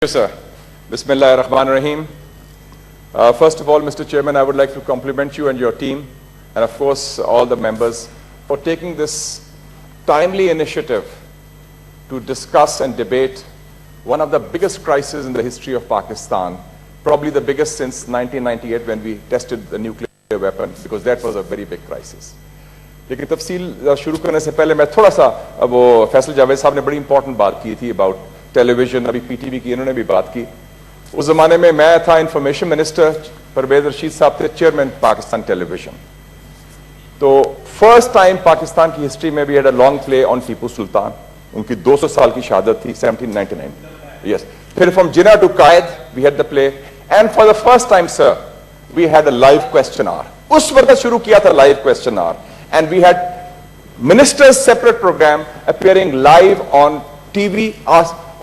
Yes, sir. Bismillah ar-Rahman ar-Rahim. First of all, Mr. Chairman, I would like to compliment you and your team, and of course all the members, for taking this timely initiative to discuss and debate one of the biggest crises in the history of Pakistan, probably the biggest since 1998 when we tested the nuclear weapon, because that was a very big crisis. लेकिन तफसील शुरू करने से पहले मैं थोड़ा सा वो फैसल जावेद साहब ने बड़ी इंपॉर्टेंट बात की थी अबाउट टेलीविजन, अभी पीटीवी की इन्होंने भी बात की। उस जमाने में मैं था इंफॉर्मेशन मिनिस्टर, परवेज रशीद साहब थे चेयरमैन पाकिस्तान टेलीविजन। तो फर्स्ट टाइम पाकिस्तान की हिस्ट्री में भी had a long play on Tipu Sultan, उनकी 200 साल की शहादत थी 1799। यस, फिर from Jinnah to Quaid we had the play, and for the first time sir we had a live question hour. उस वक्त शुरू किया था live question hour, and we had ministers separate program appearing live on TV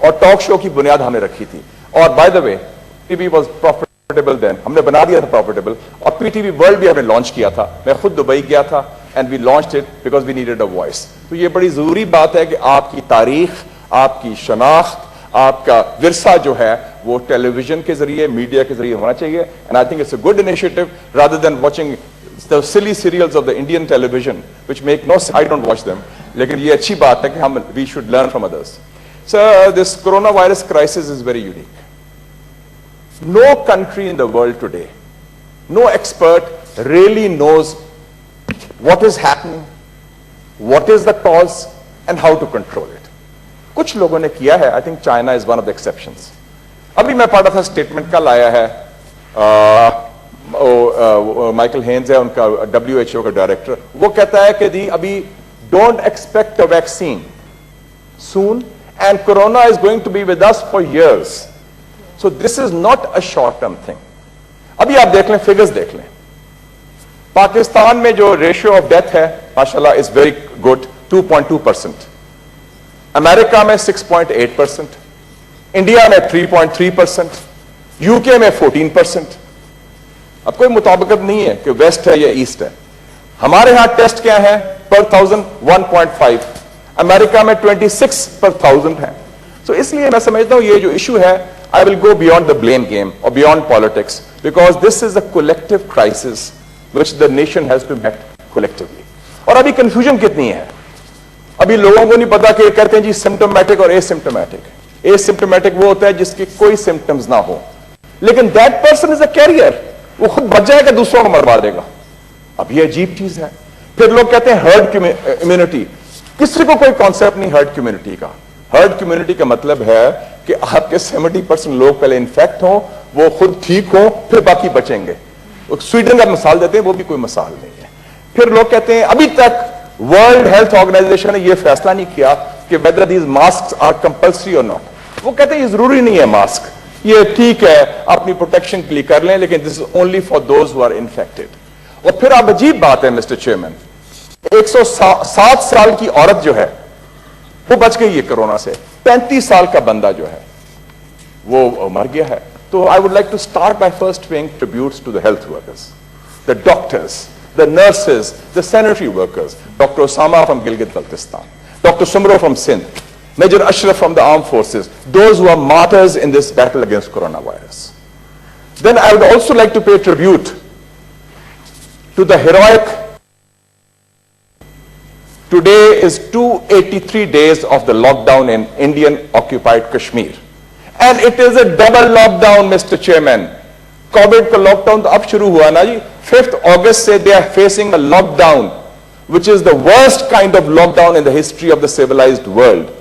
और talk show की बुनियाद हमने रखी थी। और by the way TV was profitable then, हमने बना दिया था प्रॉफिटेबल, और पीटीवी वर्ल्ड भी हमने लॉन्च किया था। मैं खुद दुबई गया था and we launched it because we needed a voice. तो ये बड़ी जरूरी बात है कि आपकी तारीख, आपकी शनाख्त, आपका विरसा जो है वो टेलीविजन के जरिए, मीडिया के जरिए होना चाहिए। And I think it's a good initiative rather than watching the silly serials of the Indian television which make no sense. I don't watch them, लेकिन ये अच्छी बात है कि हम we should learn from others. So this coronavirus crisis is very unique. No country in the world today, no expert really knows what is happening, what is the cause and how to control it. कुछ लोगों ने किया है, I think China is one of the exceptions. अभी मैं पढ़ा था statement कल आया है, माइकल हेन्स है उनका WHO का डायरेक्टर, वो कहता है कि दी अभी don't expect a vaccine soon and corona is going to be with us for years, so this is not a short term thing. अभी आप देख लें, फिगर्स देख लें, पाकिस्तान में जो रेशियो ऑफ डेथ है माशाल्लाह इज वेरी गुड, 2.2%, अमेरिका में 6.8%, इंडिया में 3.3%, यूके में 14%। अब कोई मुताबिकत नहीं है कि वेस्ट है या ईस्ट है। हमारे यहां टेस्ट क्या है पर 1000 1.5, अमेरिका में 26 पर 1000 है। तो इसलिए मैं समझता हूं ये जो इशू है, I will go beyond the blame game और beyond politics, because this is a collective crisis which the nation has to met collectively. और अभी कंफ्यूजन कितनी है, अभी लोगों को नहीं पता कि कहते हैं जी सिम्टोमेटिक और एसिम्टोमेटिक। एसिम्टोमेटिक वो होता है जिसके कोई सिम्टम्स ना हो, लेकिन that person is a carrier, वो खुद बच जाएगा, दूसरों को मरवा देगा। अब ये अजीब चीज है। फिर लोग कहते हैं हर्ड इम्यूनिटी, किसी को कोई कॉन्सेप्ट नहीं हर्ड इम्यूनिटी का। हर्ड इम्यूनिटी का मतलब है कि आपके 70% लोग पहले इन्फेक्ट हो, वो खुद ठीक हो, फिर बाकी बचेंगे। स्वीडन का मिसाल देते हैं, वो भी कोई मिसाल नहीं है। फिर लोग कहते हैं अभी तक वर्ल्ड हेल्थ ऑर्गेनाइजेशन ने यह फैसला नहीं किया कि whether these mask are compulsory और नॉट। वो कहते हैं ये जरूरी नहीं है मास्क, ये ठीक है अपनी प्रोटेक्शन के लिए कर लें, लेकिन this is only for those who are infected. और फिर अब अजीब बात है मिस्टर चेयरमैन, 107 साल की औरत जो है वो बच गई है कोरोना से, 35 साल का बंदा जो है वो मर गया है। तो I would like to start by first paying tributes to the health workers, the doctors, the nurses, the sanitary workers, doctor Osama from Gilgit Baltistan, doctor Soomro from Sindh, Major Ashraf from the armed forces, those who are martyrs in this battle against coronavirus. Then I would also like to pay tribute to the heroic. Today is 283 days of the lockdown in Indian occupied Kashmir. And it is a double lockdown, Mr. Chairman. COVID का lockdown तो अब शुरू हुआ ना जी, 5th August से they are facing a lockdown, which is the worst kind of lockdown in the history of the civilized world.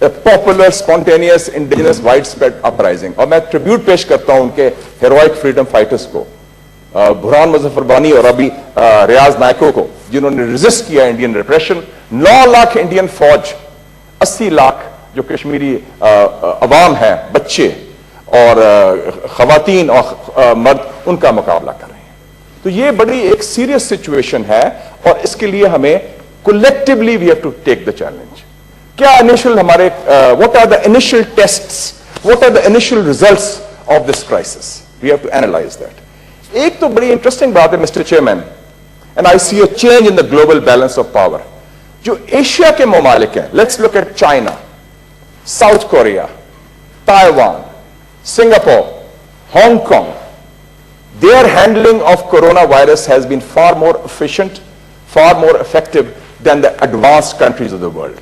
A popular, spontaneous, indigenous, widespread uprising. और मैं tribute पेश करता हूं उनके हेरोइक फ्रीडम फाइटर्स को, बुरहान मुजफ्फर बानी और अभी रियाज नायको को, जिन्होंने रेजिस्ट किया इंडियन रिप्रेशन। 9 लाख इंडियन फौज, 80 लाख जो कश्मीरी अवाम है, बच्चे और खवातीन और मर्द, उनका मुकाबला कर रहे हैं। तो ये बड़ी एक सीरियस सिचुएशन है और इसके लिए हमें collectively we have to take the challenge. क्या इनिशियल हमारे what are the initial tests, what are the initial results of this crisis, we have to analyze that. एक तो बड़ी इंटरेस्टिंग बात है mister chairman, and I see a change in the global balance of power. जो Asia के ममालिक हैं, let's look at China, South Korea, Taiwan, Singapore, Hong Kong, their handling of coronavirus has been far more efficient, far more effective than the advanced countries of the world.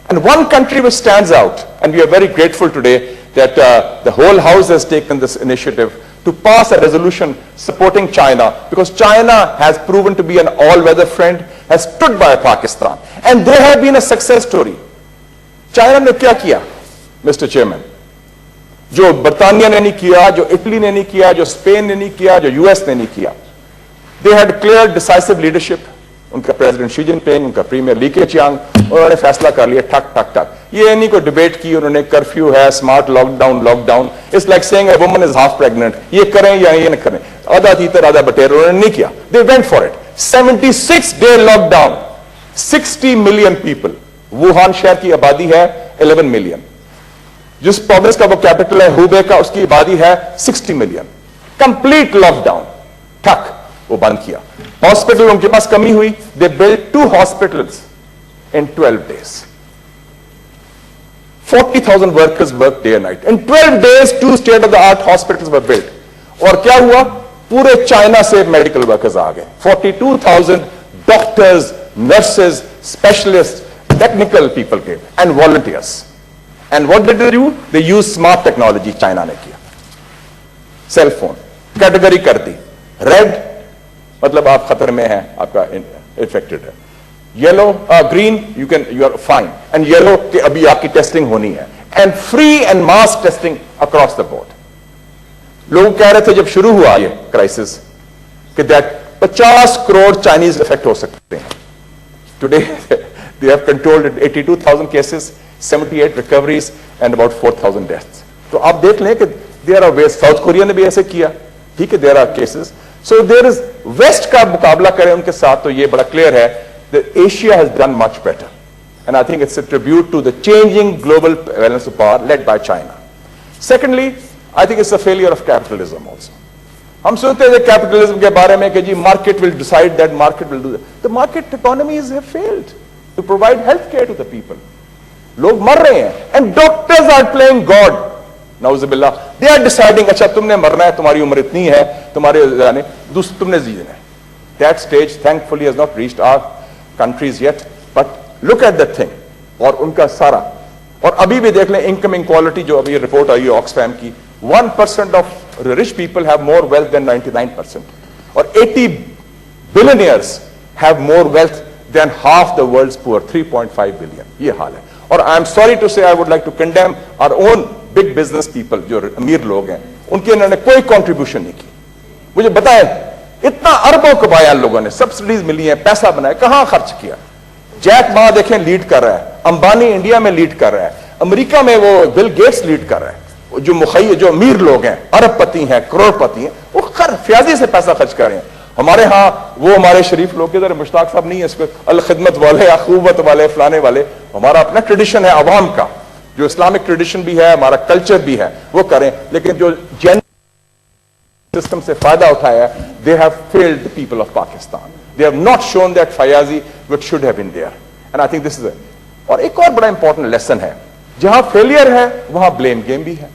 And one country which stands out, and we are very grateful today that the whole House has taken this initiative to pass a resolution supporting China, because China has proven to be an all-weather friend, has stood by Pakistan, and they have been a success story. China ने क्या किया, Mr. Chairman? जो बर्तानिया ने नहीं किया, जो Italy ने नहीं किया, जो स्पेन ने नहीं किया, जो यूएस ने नहीं किया. They had clear, decisive leadership. उनका प्रेसिडेंट शी जिनपिंग, उनका प्रीमियर ली केचियांग, उन्होंने फैसला कर लिया ठक ठक ठक. ये नहीं कोई डिबेट की, उन्होंने कर्फ्यू है, smart lockdown. It's like saying a woman is half pregnant. ये करें या ये न करें, आधा तीतर आधा बटेर, उन्होंने नहीं किया. They went for it. 76-day lockdown. 60 million people. Wuhan शहर की आबादी है 11 million. जिस प्रोविंस का वो कैपिटल है हुबे का, उसकी आबादी है 60 million. Complete lockdown. ठक, वो बंद किया. हॉस्पिटल उनके पास कमी हुई. They build 2 hospitals in 12 days. 40,000 workers worked day and night. In 12 days, 2 state-of-the-art hospitals were built. और क्या हुआ? पूरे चाइना से मेडिकल वर्कर्स आ गए. 42,000 doctors, nurses, specialist, technical people came and volunteers. And what did they do? They used smart technology. China ने किया. Cell phone category कर दी. Red मतलब आप खतरे में हैं, आपका इन्फेक्टेड है. Yellow, green, you are fine. And yellow कि अभी आपकी टेस्टिंग होनी है. And free and mass testing across the board. लोग कह रहे थे जब शुरू हुआ ये क्राइसिस कि दैट 50 करोड़ चाइनीज इफेक्ट हो सकते हैं. Today they have controlled 82,000 cases, 78 recoveries and about 4,000 deaths. तो आप देख लें कि there are ways. South Korea ने भी ऐसे किया. ठीक है, there are cases. So there is West का मुकाबला करें उनके साथ तो ये बड़ा क्लियर है that Asia has done much better. And I think it's a tribute to the changing global balance of power led by China. Secondly, I think it's a failure of capitalism also. हम सुनते हैं capitalism के बारे में कि जी market will decide that, market will do that. The market economies have failed to provide health care to the people. लोग मर रहे हैं. And doctors are playing God. नाउज़ुबिल्लाह. They are deciding, अच्छा तुमने मरना है, तुम्हारी उम्र इतनी है, तुम्हारे तुमने जीना है. That stage thankfully has not reached our countries yet, but look at that thing. और उनका सारा, और अभी भी देख लें इनकम इनक्वालिटी जो अभी रिपोर्ट आई है ऑक्सफैम की, 1% of rich people have more wealth than 99%, और 80 billionaires have more wealth than half the world's poor, 3.5 billion. ये हाल है. और I am sorry to say, I would like to condemn our own big business people, जो अमीर लोग हैं, उनके इन्होंने कोई कॉन्ट्रीब्यूशन नहीं की. मुझे बताएं, इतना अरबों कमाया लोगों ने, सब्सिडीज मिली है, पैसा बनाया, कहां खर्च किया? जैक मा देखें लीड कर रहा है, अंबानी इंडिया में लीड कर रहा है, अमेरिका में वो बिल गेट्स लीड कर रहा है. जो अमीर लोग हैं, अरबपति हैं, करोड़पति हैं, वो फ्याजी से पैसा खर्च कर रहे हैं. हमारे यहाँ वो हमारे शरीफ लोग, इधर मुश्ताक साहब नहीं है, इसको अल खिदमत वाले, अखूबत वाले, फलाने वाले, हमारा अपना ट्रेडिशन है अवाम का, जो इस्लामिक ट्रेडिशन भी है, हमारा कल्चर भी है, वो करें. लेकिन जो जैन सिस्टम से फायदा उठाया, they have failed the people of Pakistan. They have not shown that Fayyazi which should have been there. And I think this is a, और एक और बड़ा इंपॉर्टेंट लेसन है, जहां फेलियर है वहां ब्लेम गेम भी है.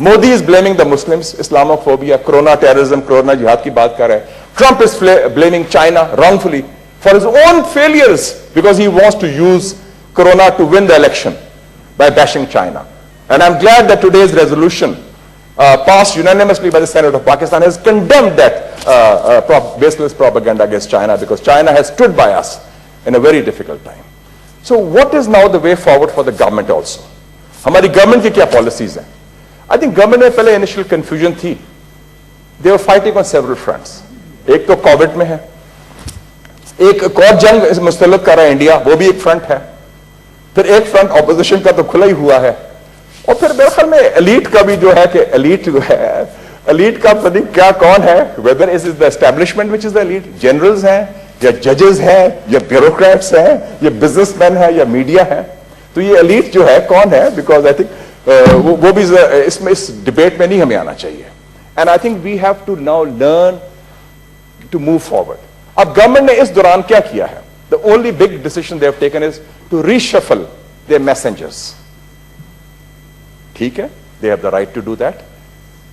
Modi is blaming the Muslims, Islamophobia, corona terrorism, corona जिहाद की बात कर रहे हैं. Trump is blaming China wrongfully for his own failures because he wants to use corona to win the election by bashing China. And I'm glad that today's resolution passed unanimously by the Senate of Pakistan has condemned that baseless propaganda against China, because China has stood by us in a very difficult time. So what is now the way forward for the government also? हमारी government की क्या policies हैं? I think government में पहले initial confusion थी. They were fighting on several fronts. एक तो Covid में है, एक और जंग मुस्तलद कर रहा है इंडिया, वो भी एक फ्रंट है. फिर एक फ्रंट ऑपोजिशन का तो खुला ही हुआ है. और फिर मेरे ख्याल में एलीट का भी जो है कि एलीट जो है, एलीट का पता नहीं क्या कौन है, whether is the establishment which is the elite, generals हैं या जजेस हैं या ब्यूरोक्रेट्स हैं या बिजनेसमैन है या मीडिया है. तो ये एलीट जो है कौन है? बिकॉज आई थिंक वो भी इसमें इस डिबेट में नहीं हमें आना चाहिए. And I think we have to now learn to move forward. अब गवर्नमेंट ने इस दौरान क्या किया है? The only big decision they have taken is to reshuffle their messengers. ठीक है, they have the right to do that.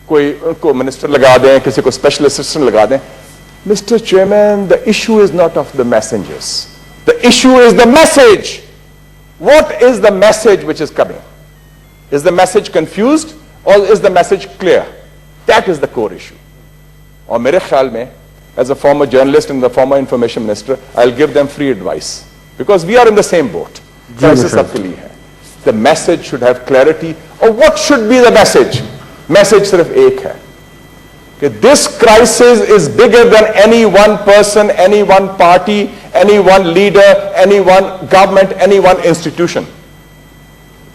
कोई उनको मिनिस्टर लगा दें, किसी को स्पेशल असिस्टेंट लगा दें. Mr. Chairman, the issue is not of the messengers. The issue is the message. What is the message which is coming? Is the message confused or is the message clear? That is the core issue. और मेरे ख्याल में, as a former journalist and the former information minister, I'll give them free advice because we are in the same boat. Crisis सबके लिए है. The message should have clarity. Or what should be the message? Message सिर्फ एक है कि this crisis is bigger than any one person, any one party, any one leader, any one government, any one institution.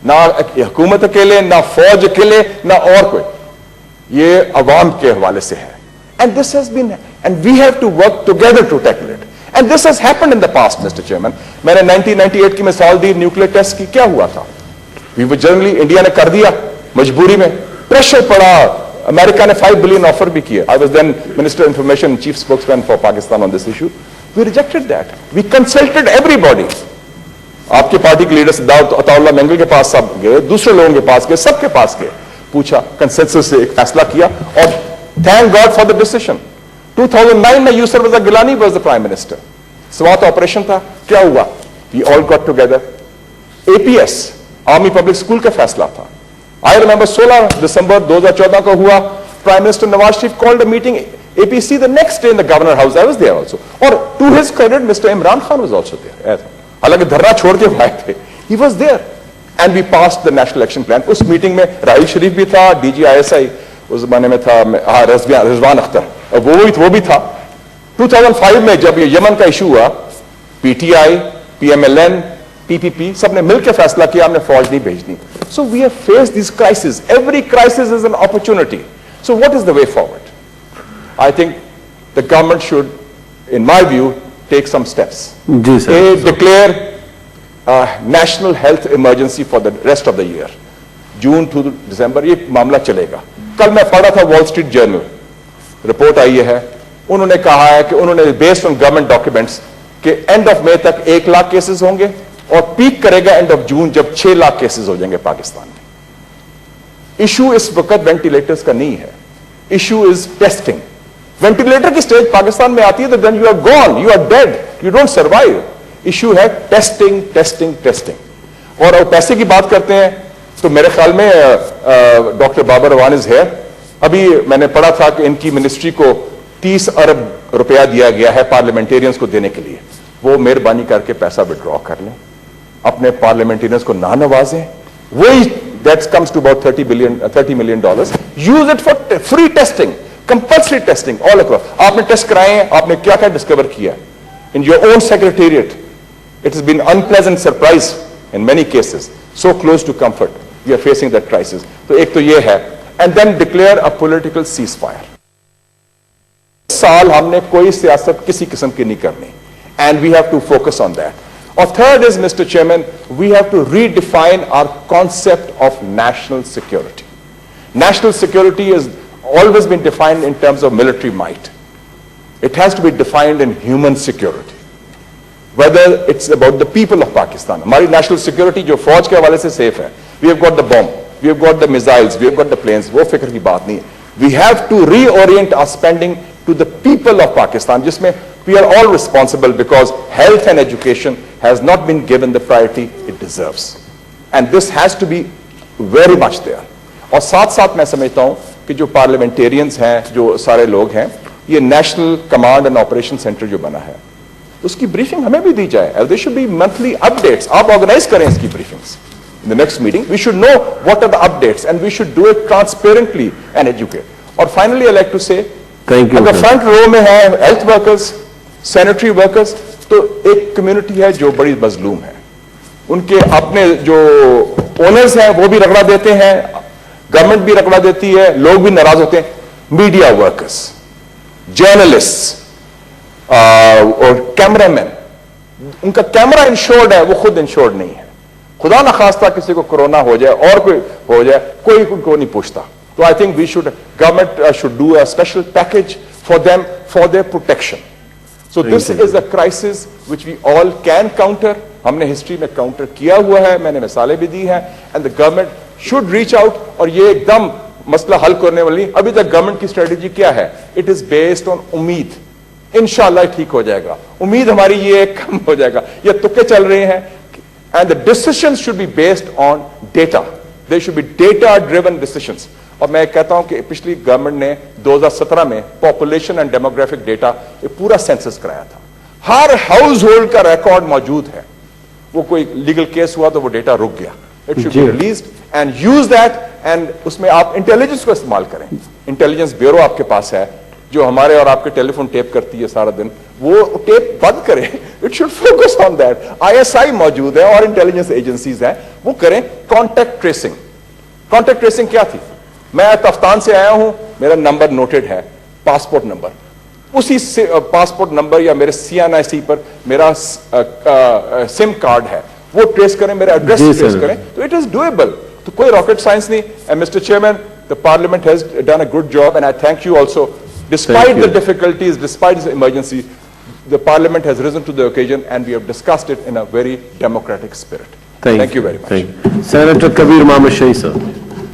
ना हुकूमत अकेले, ना फौज अकेले, ना और कोई. ये अवाम के हवाले से है. And this has been, and we have to work together to tackle it. And this has happened in the past, Mr. Chairman. मैंने 1998 की मिसाल दी न्यूक्लियर टेस्ट की. क्या हुआ था? We were generally, इंडिया ने कर दिया मजबूरी में. प्रेशर पड़ा. अमेरिका ने $5 billion ऑफर भी किया. I was then Minister of Information and Chief Spokesman for Pakistan on this issue. We rejected that. We consulted everybody. आपकी पार्टी के लीडर अताउल्लाह मेंगल के पास सब गए, दूसरे लोगों के पास गए, सबके पास गए, पूछा, कंसेंसस से एक फैसला किया और thank God for the decision. 2009 में Yusuf Raza Gilani was the Prime Minister. Swat operation था. क्या हुआ? We all got together. APS, army public school का फैसला था. I remember 16 दिसंबर 2014 को हुआ. Prime Minister Nawaz Sharif called a meeting APC the next day in the Governor House. I was there also. और to his credit, Mr. Imran Khan was also there. हालांकि धरना छोड़ के आए थे. He was there. And we passed the National Action Plan. उस meeting में राहिल शरीफ भी था, DG ISI उस जमाने में था, रिजवान अख्तर, वो भी था. 2005 में जब ये यमन का इशू हुआ, PTI, PMLN, PPP सबने मिलकर फैसला किया हमने फौज नहीं भेजनी. So we have faced these crises. Every crisis is an opportunity. So what is the way forward? I think the government should, in my view, take some steps. जी sir. Declare national health emergency for the rest of the year. June to दिसंबर ये मामला चलेगा. कल मैं पढ़ा था wall street journal, report आई है. उन्होंने कहा है कि उन्होंने बेस्ड ऑन गवर्नमेंट डॉक्यूमेंट्स कि एंड ऑफ मई तक 1 लाख केसेस होंगे और पीक करेगा एंड ऑफ जून जब 6 लाख केसेस हो जाएंगे पाकिस्तान में. इशू इस वक्त वेंटिलेटर्स का नहीं है. Issue is testing. वेंटिलेटर की स्टेज पाकिस्तान में आती है तो then you are gone, you are dead, you don't survive. Issue है टेस्टिंग टेस्टिंग टेस्टिंग. और पैसे की बात करते हैं तो मेरे ख्याल में doctor Babar Awan is here. अभी मैंने पढ़ा था कि इनकी मिनिस्ट्री को 30 अरब रुपया दिया गया है पार्लियामेंटेरियंस को देने के लिए. वो मेहरबानी करके पैसा विड्रॉ कर लें, अपने पार्लियामेंटेरियंस को ना नवाजें. वही that comes to about $30 million. Use it for free testing, compulsory testing all across. आपने टेस्ट कराए हैं, आपने क्या क्या डिस्कवर किया in your own secretariat. It has been unpleasant surprise in many cases. So close to comfort, we are facing that crisis. तो एक तो ये है, and then declare a political ceasefire. साल हमने कोई सियासत किसी किस्म की नहीं करनी, and we have to focus on that. और third is, Mr. Chairman, we have to redefine our concept of national security. National security has always been defined in terms of military might. It has to be defined in human security. Whether it's about the people of Pakistan. हमारी national security जो फौज के हवाले से safe है. We have got the bomb, we have got the missiles, we have got the planes. वो फिक्र की बात नहीं है. We have to reorient our spending to the people of Pakistan, जिसमें we are all responsible because health and education has not been given the priority it deserves. And this has to be very much there. और साथ साथ मैं समझता हूँ कि जो parliamentarians हैं, जो सारे लोग हैं, ये National Command and Operation Center जो बना है, उसकी ब्रीफिंग हमें भी दी जाए. There should be monthly updates. आप ऑर्गेनाइज करें इसकी briefings. In the next meeting, we should know what are the updates and we should do it transparently and educate. और finally, I like to say, अगर front row में है health workers, sanitary workers, तो एक community है जो बड़ी मजलूम है. उनके अपने जो ओनर्स हैं वो भी रगड़ा देते हैं, गवर्नमेंट भी रगड़ा देती है, लोग भी नाराज होते हैं. मीडिया वर्कर्स, जर्नलिस्ट और कैमरामैन, उनका कैमरा इंश्योर्ड है, वो खुद इंश्योर्ड नहीं है. खुदा ना खास्ता किसी को कोरोना हो जाए और कोई हो जाए, कोई उनको नहीं पूछता. तो I think we should, government should do a special package for them for their protection. So this is a crisis which we all can counter. हमने हिस्ट्री में काउंटर किया हुआ है, मैंने मिसालें भी दी हैं. And the government should reach out और ये एकदम मसला हल करने वाली। अभी तक गवर्नमेंट की स्ट्रेटेजी क्या है? इट इज बेस्ड ऑन उम्मीद, इंशाल्लाह ठीक हो जाएगा, उम्मीद हमारी ये कम हो जाएगा, ये तुक्के चल रहे हैं। And the decisions should be based on data, they should be data driven decisions. और मैं कहता हूं कि पिछली गवर्नमेंट ने 2017 में पॉपुलेशन एंड डेमोग्राफिक डेटा ये पूरा सेंसस कराया था, हर हाउस होल्ड का रिकॉर्ड मौजूद है। वो कोई लीगल केस हुआ तो वो डेटा रुक गया। It should be released and use that, and उसमें आप इंटेलिजेंस को इस्तेमाल करें। इंटेलिजेंस ब्यूरो आपके पास है जो हमारे और आपके टेलीफोन टेप करती है सारा दिन, वो टेप बंद करें। It should focus on that. ISI मौजूद है और इंटेलिजेंस एजेंसीज हैं, वो करें कॉन्टैक्ट ट्रेसिंग। कॉन्टैक्ट ट्रेसिंग क्या थी? मैं तफ्तान से आया हूं, मेरा नंबर नोटेड है, पासपोर्ट नंबर, उसी पासपोर्ट नंबर या मेरे CNIC पर मेरा सिम कार्ड है, वो ट्रेस करें, मेरा एड्रेस ट्रेस करें, तो इट इज डूएबल। तो कोई रॉकेट साइंस नहीं। And mister chairman, the parliament has done a good job and I thank you also. Despite the difficulties, despite the emergency, the parliament has risen to the occasion and we have discussed it in a very democratic spirit. Thank you very much. Senator Kabir Mohammed Shahi, sir.